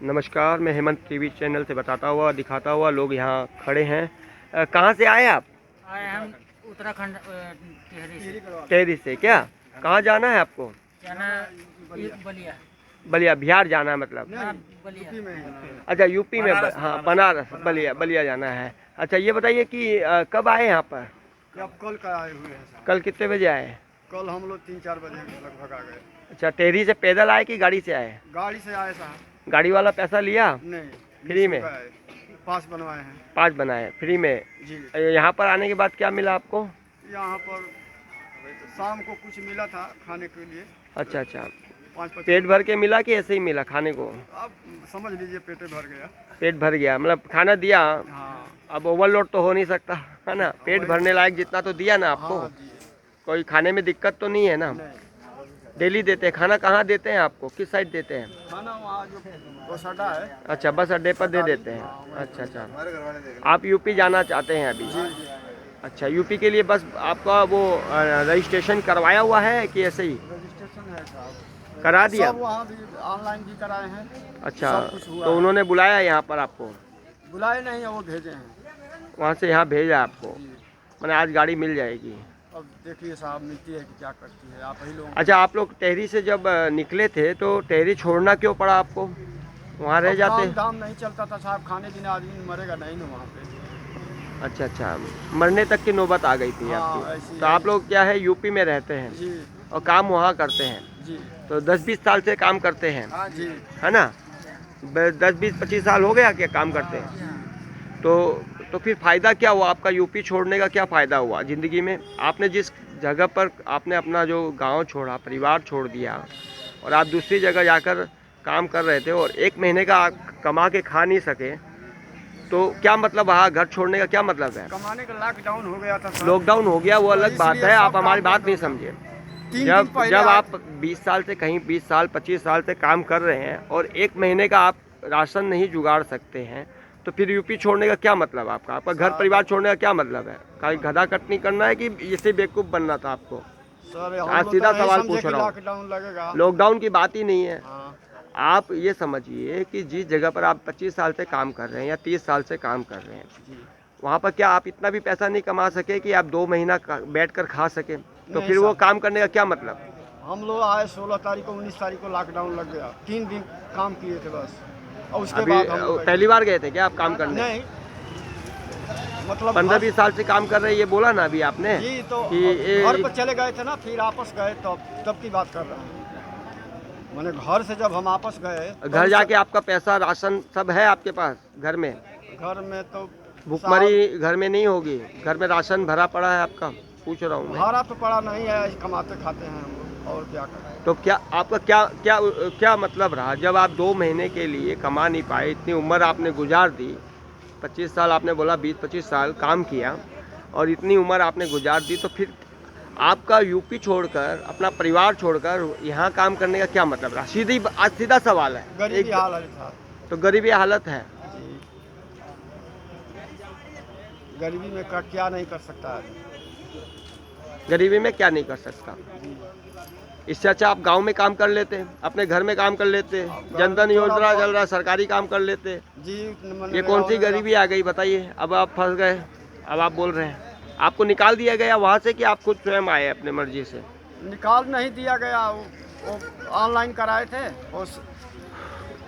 नमस्कार, मैं Hemant TV channel से बताता हुआ दिखाता हुआ लोग यहाँ खड़े हैं। कहाँ से आए आप? आए हम उत्तराखंड टिहरी से। टिहरी से क्या? कहाँ जाना है आपको? जाना बलिया। बलिया बिहार जाना है मतलब? बलिया। अच्छा यूपी में हाँ बनारस बलिया बलिया जाना है। अच्छा ये बताइए कि कब आए यहाँ पर? अब कल का आए हुए हैं साहब। कल कितने बजे आए? कल हम लोग 3-4 बजे लगभग आ गए। अच्छा टेहरी से पैदल आए कि गाड़ी से आए? गाड़ी से आए साहब। गाड़ी वाला पैसा लिया? नहीं, फ्री में? पास बनवाए हैं। पाँच बनाए फ्री में जी। यहाँ पर आने के बाद क्या मिला आपको? यहाँ पर शाम को कुछ मिला था खाने के लिए। अच्छा अच्छा, 5-5 पेट भर के मिला कि ऐसे ही मिला खाने को? अब समझ लीजिए पेटे भर गया। पेट भर गया मतलब खाना दिया। हाँ। अब ओवरलोड तो हो नहीं सकता है ना, पेट भरने लायक जितना तो दिया ना आपको। हाँ जी। कोई खाने में दिक्कत तो नहीं है ना? नहीं, डेली देते हैं खाना? कहाँ देते हैं आपको, किस साइड देते हैं? खाना वहाँ जो बस अड्डा है। अच्छा बस अड्डे पर दे देते हैं। अच्छा अच्छा, आप यूपी जाना चाहते हैं अभी? अच्छा यूपी के लिए बस आपका वो रजिस्ट्रेशन करवाया हुआ है कि ऐसे ही रजिस्ट्रेशन है साहब, करा दिया? सब वहाँ भी ऑनलाइन भी कराए हैं। अच्छा सब कुछ हुआ तो है। उन्होंने बुलाया यहाँ पर आपको? बुलाए नहीं है, वो भेजे हैं। वहाँ से यहाँ भेजा आपको? जी। मैंने आज गाड़ी मिल जाएगी? अब देखिए साहब मिलती है कि क्या करती है, आप ही लोग। अच्छा आप लोग टेहरी से जब निकले थे तो टेहरी छोड़ना क्यों पड़ा आपको? वहाँ रह जाते? दाम नहीं चलता था साहब, खाने पीने आदमी मरेगा नहीं ना वहाँ पे। अच्छा अच्छा, मरने तक की नौबत आ गई थी हाँ, आपकी? ऐसी तो है। आप लोग क्या है यूपी में रहते हैं जी और काम वहाँ करते हैं, जी। तो 10-20 साल से काम करते हैं हाँ जी। है ना? 10-20-25 साल हो गया क्या काम करते हैं? तो फिर फ़ायदा क्या हुआ आपका यूपी छोड़ने का? क्या फ़ायदा हुआ ज़िंदगी में? आपने जिस जगह पर आपने अपना जो गांव छोड़ा, परिवार छोड़ दिया और आप दूसरी जगह जाकर काम कर रहे थे और 1 महीने का कमा के खा नहीं सके, तो क्या मतलब वहाँ घर छोड़ने का क्या मतलब है? कमाने का लॉकडाउन हो गया था सर। लॉकडाउन हो गया वो अलग बात इसलिए है, आप सब हमारी काम बात बंद नहीं हो गया। समझे। 3 दिन जब पहले जब आए- आप 20 साल से कहीं 20 साल 25 साल से काम कर रहे हैं और 1 महीने का आप राशन नहीं जुगाड़ सकते हैं, तो फिर यूपी छोड़ने का क्या मतलब आपका? आपका घर परिवार छोड़ने का क्या मतलब है? खाली गधा कटनी करना है कि इसे बेवकूफ़ बनना था आपको? सर हम आज लोग सीधा तो नहीं सवाल समझे पूछ कि रहा हूँ। लॉकडाउन लगेगा। लॉकडाउन की बात ही नहीं है। हाँ। आप ये समझिए कि जिस जगह पर आप 25 साल से काम कर रहे हैं या 30 साल से काम कर रहे हैं, जी। वहाँ पर क्या आप इतना भी पैसा नहीं कमा सके कि आप 2 महीना बैठ कर खा सके? तो नहीं फिर वो साहब। काम करने का क्या मतलब? हम लोग आए 16 तारीख को, 19 तारीख को लॉकडाउन लग गया। 3 दिन काम किए थे बस, और उसके अभी बाद हम लोग पहली बार गए थे क्या आप काम करने? नहीं, मतलब 15-20 साल से काम कर रहे हैं ये बोला ना अभी आपने जी। तो कि घर पर चले गए थे ना, फिर आपस गए, तब की बात कर रहे हैं। मैंने घर से जब हम आपस गए घर जाके आपका पैसा राशन सब है आपके पास घर में? घर में तो भुखमरी घर में नहीं होगी? घर में राशन भरा पड़ा है आपका? पूछ रहा हूँ मैं। भाड़ा तो पड़ा नहीं है, कमाते खाते हैं हम लोग, और क्या करें। तो क्या आपका क्या क्या क्या मतलब रहा जब आप 2 महीने के लिए कमा नहीं पाए? इतनी उम्र आपने गुजार दी, 25 साल आपने बोला, 20-25 साल काम किया और इतनी उम्र आपने गुजार दी, तो फिर आपका यूपी छोड़कर अपना परिवार छोड़कर यहाँ काम करने का क्या मतलब रहा? सीधा सवाल है। गरीबी हालत था तो गरीबी हालत है। जी। गरीबी में क्या नहीं कर सकता है गरीबी में क्या नहीं कर सकता? जी। इससे अच्छा आप गांव में काम कर लेते, अपने घर में काम कर लेते, जनधन योजना चल रहा, सरकारी काम कर लेते। जी। ये कौन सी गरीबी आ गई बताइए? अब आप फंस गए, अब आप बोल रहे हैं आपको निकाल दिया गया वहाँ से कि आप खुद स्वयं आए अपने मर्जी से? निकाल नहीं दिया गया, वो ऑनलाइन कराए थे।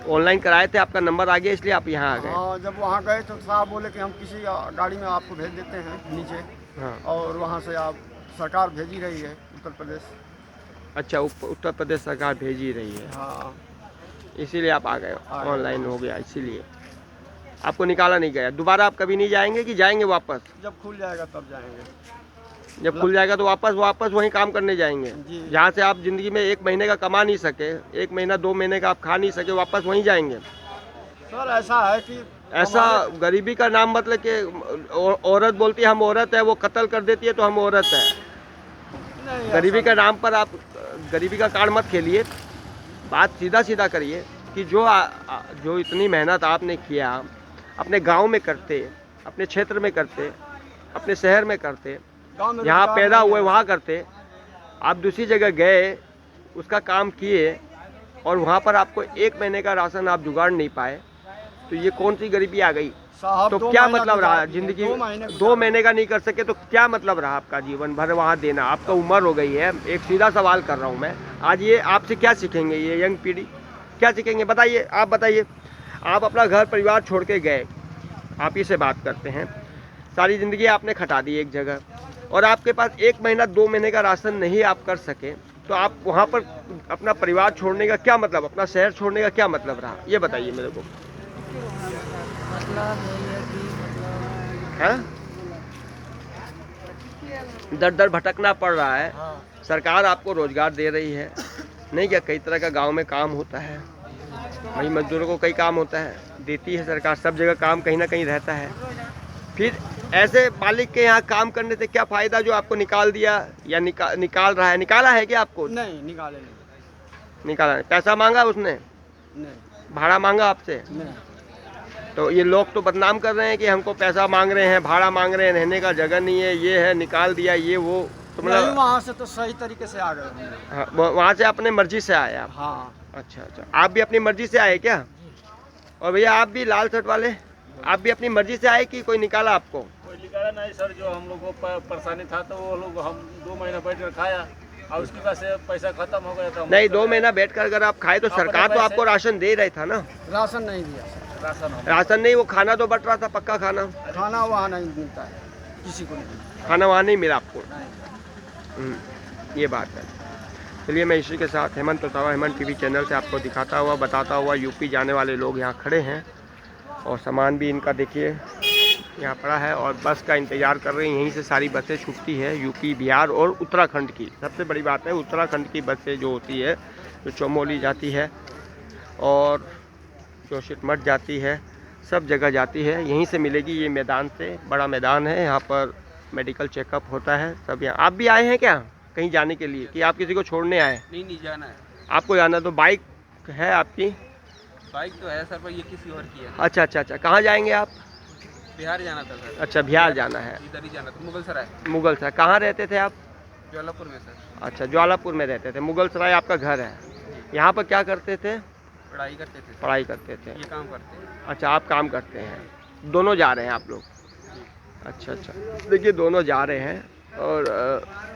ऑनलाइन कराए थे, आपका नंबर आ गया इसलिए आप यहाँ आ गए? हाँ, जब वहाँ गए तो साहब बोले कि हम किसी गाड़ी में आपको भेज देते हैं नीचे, हाँ। और वहाँ से आप सरकार भेजी रही है उत्तर प्रदेश। अच्छा उत्तर प्रदेश सरकार भेज ही रही है, हाँ। इसीलिए आप आ गए? आ गए। ऑनलाइन हो गया इसीलिए आपको निकाला नहीं गया। दोबारा आप कभी नहीं जाएंगे कि जाएंगे वापस? जब खुल जाएगा तब जाएंगे। जब खुल जाएगा तो वापस वहीं काम करने जाएंगे जी। जहाँ से आप ज़िंदगी में 1 महीने का कमा नहीं सके, 1 महीना 2 महीने का आप खा नहीं सके, वापस वहीं जाएंगे? सर ऐसा है कि ऐसा गरीबी का नाम मतलब कि औरत बोलती है हम औरत है, वो कत्ल कर देती है तो हम औरत है। नहीं, गरीबी ऐसा का नाम पर आप गरीबी का कार्ड मत खेलिए, बात सीधा करिए कि जो इतनी मेहनत आपने किया अपने गांव में करते, अपने क्षेत्र में करते, अपने शहर में करते, गाँव में यहाँ रोजगार पैदा नहीं हुए है। वहाँ करते, आप दूसरी जगह गए, उसका काम किए और वहाँ पर आपको 1 महीने का राशन आप जुगाड़ नहीं पाए, तो ये कौन सी गरीबी आ गई? साहब तो 2 क्या महीना मतलब रहा गुजार दिए, जिंदगी 2 महीने 2 महीने का नहीं कर सके तो क्या मतलब रहा आपका जीवन भर वहाँ देना? आपका उम्र हो गई है। एक सीधा सवाल कर रहा हूँ मैं आज, ये आपसे क्या सीखेंगे ये यंग पीढ़ी, क्या सीखेंगे बताइए? आप बताइए। आप अपना घर परिवार छोड़ के गए, आप ही से बात करते हैं, सारी ज़िंदगी आपने खटा दी एक जगह, और आपके पास 1 महीना 2 महीने का राशन नहीं आप कर सके, तो आप वहाँ पर अपना परिवार छोड़ने का क्या मतलब, अपना शहर छोड़ने का क्या मतलब रहा, ये बताइए मेरे को। मतलब यही है कि मतलब हाँ, दर दर भटकना पड़ रहा है। हाँ सरकार आपको रोजगार दे रही है नहीं क्या? कई तरह का गांव में काम होता है, वही मजदूरों को कई काम होता है, देती है सरकार, सब जगह काम कहीं ना कहीं रहता है। फिर ऐसे मालिक के यहाँ काम करने से क्या फ़ायदा जो आपको निकाल दिया या निकाल रहा है? निकाला है क्या आपको? नहीं निकाले नहीं, निकाला नहीं। पैसा मांगा उसने, नहीं भाड़ा मांगा आपसे? नहीं तो ये लोग तो बदनाम कर रहे हैं कि हमको पैसा मांग रहे हैं, भाड़ा मांग रहे हैं, रहने का जगह नहीं है, ये है, निकाल दिया, ये वो। तो नहीं, मतलब वहाँ से तो सही तरीके से आ गए हम लोग। हाँ, वहाँ से अपने मर्जी से आए आप? हाँ अच्छा अच्छा, आप भी अपनी मर्जी से आए क्या? और भैया आप भी लाल शर्ट वाले, आप भी अपनी मर्जी से आए कि कोई निकाला आपको? कोई निकाला नहीं सर, जो हम लोग को परेशानी था तो वो लोग हम 2 महीना बैठ कर खाया और उसके बाद से पैसा खत्म हो गया था। नहीं, 2 महीना बैठकर अगर आप खाए तो अपने सरकार तो पैसे- आपको राशन दे रही था ना? राशन नहीं दिया सर, राशन नहीं, वो खाना तो बट रहा था, पक्का खाना। खाना वहाँ नहीं मिलता है, किसी को नहीं। खाना वहाँ नहीं मिला आपको? नहीं। ये बात है। चलिए मैं इसी के साथ हेमंत वसावा, हेमंत टीवी चैनल से आपको दिखाता हुआ बताता हुआ, यूपी जाने वाले लोग यहाँ खड़े हैं और सामान भी इनका देखिए यहाँ पड़ा है और बस का इंतज़ार कर रहे हैं। यहीं से सारी बसें छूटती है यूपी, बिहार और उत्तराखंड की। सबसे बड़ी बात है उत्तराखंड की बसें जो होती है, जो चमोली जाती है और जोशीमठ जाती है, सब जगह जाती है, यहीं से मिलेगी। ये मैदान से बड़ा मैदान है, यहाँ पर मेडिकल चेकअप होता है सब। यहाँ आप भी आए हैं क्या कहीं जाने के लिए कि आप किसी को छोड़ने आए? नहीं जाना है, आपको जाना, तो बाइक है आपकी? बाइक तो है सर पर ये किसी और की है। अच्छा अच्छा अच्छा, कहाँ जाएंगे आप? बिहार जाना था सर। अच्छा, बिहार जाना है, इधर ही जाना था, मुगल सराय। मुगल सराय। कहाँ रहते थे आप? ज्वालापुर में सर। अच्छा, ज्वालापुर में रहते थे, मुगल सराय आपका घर है। यहाँ पर क्या करते थे? पढ़ाई करते थे सर। पढ़ाई करते थे। ये काम करते हैं। अच्छा, आप काम करते हैं, दोनों जा रहे हैं आप लोग? अच्छा अच्छा, देखिए दोनों जा रहे हैं और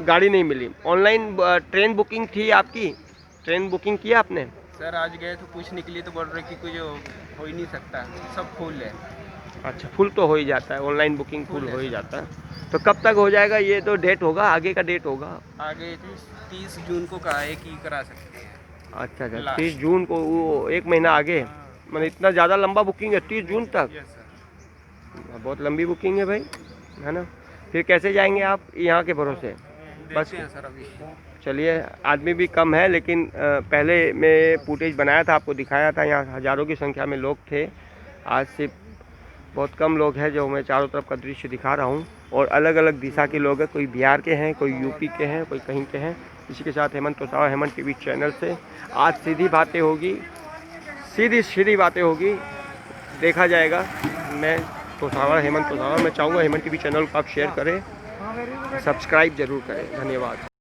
गाड़ी नहीं मिली। ऑनलाइन ट्रेन बुकिंग थी आपकी? ट्रेन बुकिंग किया आपने? सर आज गए तो पूछने के लिए तो बोल रहे कि कुछ हो ही नहीं सकता, सब फुल है। अच्छा, फुल तो हो ही जाता है, ऑनलाइन बुकिंग फुल हो ही जाता है। तो कब तक हो जाएगा ये? तो डेट होगा, आगे का डेट होगा? आगे 30 जून को कहा है कि करा सकते हैं। अच्छा अच्छा, लास्ट। 30 जून को, वो 1 महीना आगे। मतलब इतना ज़्यादा लंबा बुकिंग है 30 जून तक? Yes sir. बहुत लंबी बुकिंग है भाई, है ना? फिर कैसे जाएंगे आप यहाँ के भरोसे? बस देखते हैं सर अभी। चलिए, आदमी भी कम है लेकिन पहले मैं फुटेज बनाया था, आपको दिखाया था, यहाँ हज़ारों की संख्या में लोग थे। आज सिर्फ बहुत कम लोग हैं, जो मैं चारों तरफ का दृश्य दिखा रहा हूँ। और अलग अलग दिशा के लोग हैं, कोई बिहार के हैं, कोई यूपी के हैं, कोई कहीं के हैं। इसी के साथ हेमंत वसावा, हेमंत टीवी चैनल से आज सीधी बातें होगी, सीधी बातें होगी, देखा जाएगा। मैं वसावा, हेमंत वसावा, मैं चाहूँगा हेमंत टीवी चैनल को आप शेयर करें, सब्सक्राइब जरूर करें। धन्यवाद।